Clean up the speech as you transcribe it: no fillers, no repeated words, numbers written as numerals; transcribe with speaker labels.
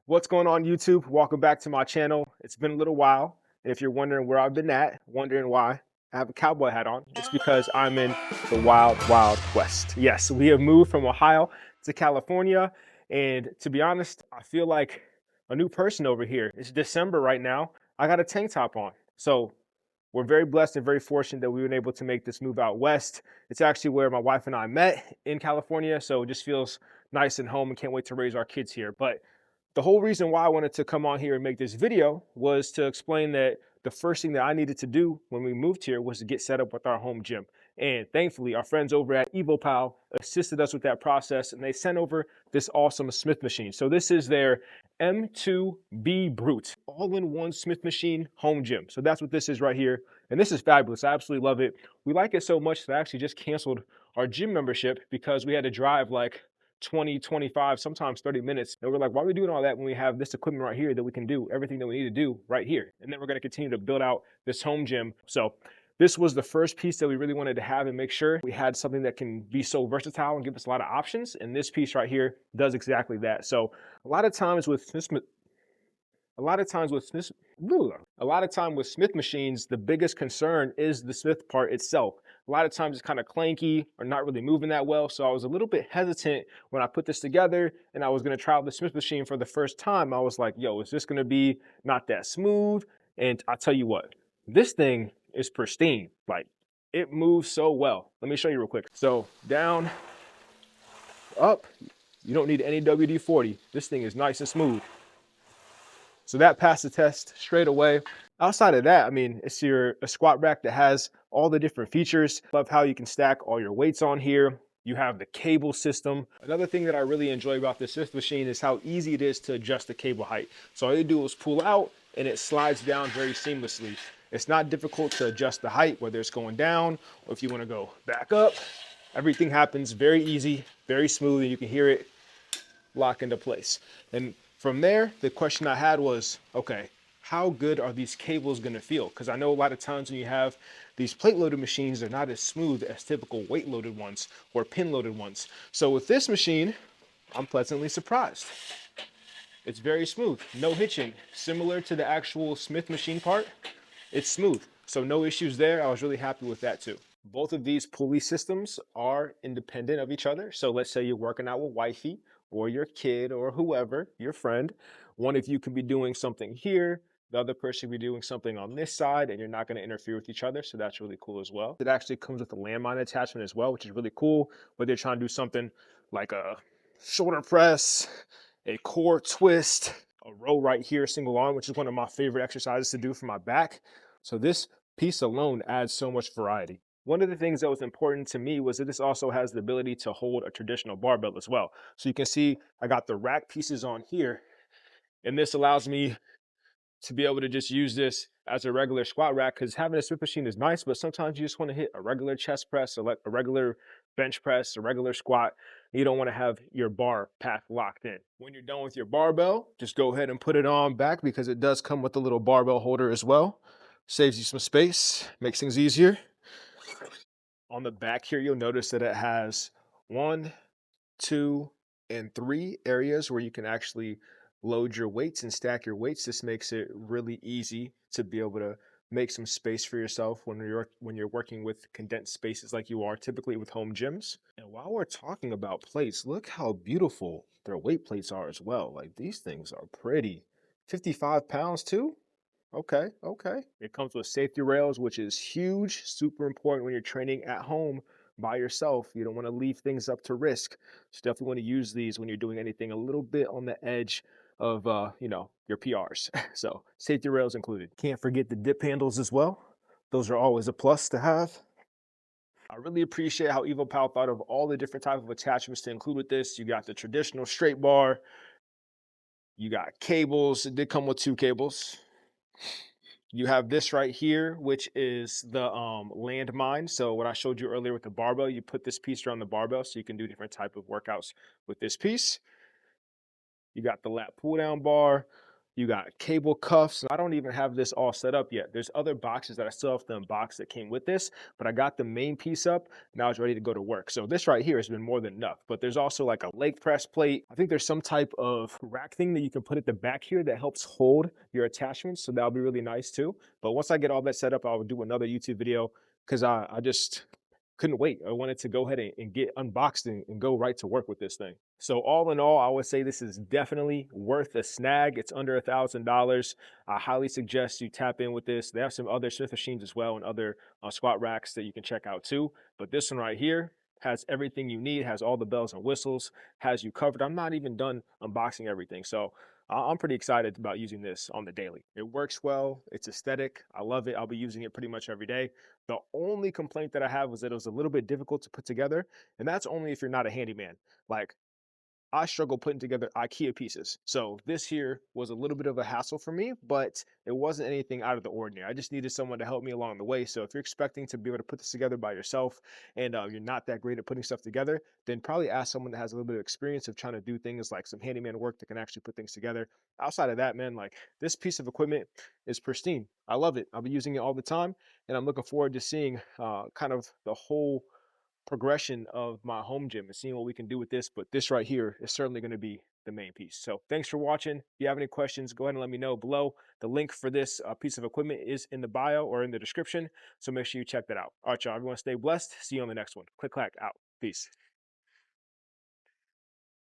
Speaker 1: What's going on YouTube? Welcome back to my channel. It's been a little while. And if you're wondering where I've been at, wondering why I have a cowboy hat on, it's because I'm in the wild, wild west. Yes, we have moved from Ohio to California. And to be honest, I feel like a new person over here. It's December right now. I got a tank top on. So we're very blessed and very fortunate that we were able to make this move out west. It's actually where my wife and I met in California. So it just feels nice and home and can't wait to raise our kids here. But the whole reason why I wanted to come on here and make this video was to explain that the first thing that I needed to do when we moved here was to get set up with our home gym. And thankfully, our friends over at EVOLPOW assisted us with that process, and they sent over this awesome Smith machine. So this is their M2B Brute, all-in-one Smith machine home gym. So that's what this is right here. And this is fabulous. I absolutely love it. We like it so much that I actually just canceled our gym membership because we had to drive like 20, 25, sometimes 30 minutes. And we're like, why are we doing all that when we have this equipment right here that we can do everything that we need to do right here? And then we're going to continue to build out this home gym. So this was the first piece that we really wanted to have and make sure we had something that can be so versatile and give us a lot of options. And this piece right here does exactly that. So a lot of times with a lot of times with Smith, a lot of time with Smith machines, the biggest concern is the Smith part itself. A lot of times it's kind of clanky or not really moving that well. So I was a little bit hesitant when I put this together and I was going to try out the Smith machine for the first time. I was like, yo, is this going to be not that smooth? And I tell you what, this thing is pristine. Like, it moves so well. Let me show you real quick. So down, up, you don't need any WD-40. This thing is nice and smooth. So that passed the test straight away. Outside of that, I mean, it's a squat rack that has all the different features. Love how you can stack all your weights on here. You have the cable system. Another thing that I really enjoy about this Smith machine is how easy it is to adjust the cable height. So all you do is pull out and it slides down very seamlessly. It's not difficult to adjust the height, whether it's going down or if you want to go back up. Everything happens very easy, very smooth, and you can hear it lock into place. And from there, the question I had was, okay, how good are these cables going to feel? Because I know a lot of times when you have these plate loaded machines, they're not as smooth as typical weight loaded ones or pin loaded ones. So with this machine, I'm pleasantly surprised. It's very smooth, no hitching. Similar to the actual Smith machine part, it's smooth. So no issues there. I was really happy with that too. Both of these pulley systems are independent of each other. So let's say you're working out with wifey or your kid or whoever, your friend. One of you could be doing something here, the other person could be doing something on this side, and you're not going to interfere with each other. So that's really cool as well. It actually comes with a landmine attachment as well, which is really cool. Whether you're trying to do something like a shoulder press, a core twist, a row right here, single arm, which is one of my favorite exercises to do for my back. So this piece alone adds so much variety. One of the things that was important to me was that this also has the ability to hold a traditional barbell as well. So you can see I got the rack pieces on here, and this allows me to be able to just use this as a regular squat rack, because having a Smith machine is nice, but sometimes you just want to hit a regular chest press, or like a regular bench press, a regular squat. You don't want to have your bar path locked in. When you're done with your barbell, just go ahead and put it on back, because it does come with a little barbell holder as well. Saves you some space, makes things easier. On the back here, you'll notice that it has 1, 2, and 3 areas where you can actually load your weights and stack your weights. This makes it really easy to be able to make some space for yourself when you're working with condensed spaces like you are typically with home gyms. And while we're talking about plates, look how beautiful their weight plates are as well. Like, these things are pretty. 55 pounds too? Okay, okay. It comes with safety rails, which is huge, super important when you're training at home by yourself. You don't want to leave things up to risk. So definitely want to use these when you're doing anything a little bit on the edge of, your PRs. So safety rails included. Can't forget the dip handles as well. Those are always a plus to have. I really appreciate how EVOPOW thought of all the different type of attachments to include with this. You got the traditional straight bar. You got cables. It did come with 2 cables. You have this right here, which is the landmine. So what I showed you earlier with the barbell, you put this piece around the barbell so you can do different type of workouts with this piece. You got the lat pull down bar, You got cable cuffs. I don't even have this all set up yet. There's other boxes that I still have to unbox that came with this, but I got the main piece up. Now it's ready to go to work. So this right here has been more than enough. But there's also like a leg press plate. I think there's some type of rack thing that you can put at the back here that helps hold your attachments. So that'll be really nice too. But once I get all that set up, I'll do another YouTube video because I just couldn't wait. I wanted to go ahead and get unboxed and go right to work with this thing. So all in all, I would say this is definitely worth a snag. It's under $1,000. I highly suggest you tap in with this. They have some other Smith machines as well and other squat racks that you can check out too. But this one right here has everything you need, has all the bells and whistles, has you covered. I'm not even done unboxing everything. So I'm pretty excited about using this on the daily. It works well. It's aesthetic. I love it. I'll be using it pretty much every day. The only complaint that I have was that it was a little bit difficult to put together. And that's only if you're not a handyman. Like, I struggle putting together IKEA pieces. So this here was a little bit of a hassle for me, but it wasn't anything out of the ordinary. I just needed someone to help me along the way. So if you're expecting to be able to put this together by yourself and you're not that great at putting stuff together, then probably ask someone that has a little bit of experience of trying to do things like some handyman work that can actually put things together. Outside of that, man, like this piece of equipment is pristine. I love it. I'll be using it all the time. And I'm looking forward to seeing kind of the whole progression of my home gym and seeing what we can do with this. But this right here is certainly going to be the main piece. So thanks for watching. If you have any questions, go ahead and let me know below. The link for this piece of equipment is in the bio or in the description. So make sure you check that out. All right, y'all, everyone stay blessed. See you on the next one. Click, clack, out. Peace.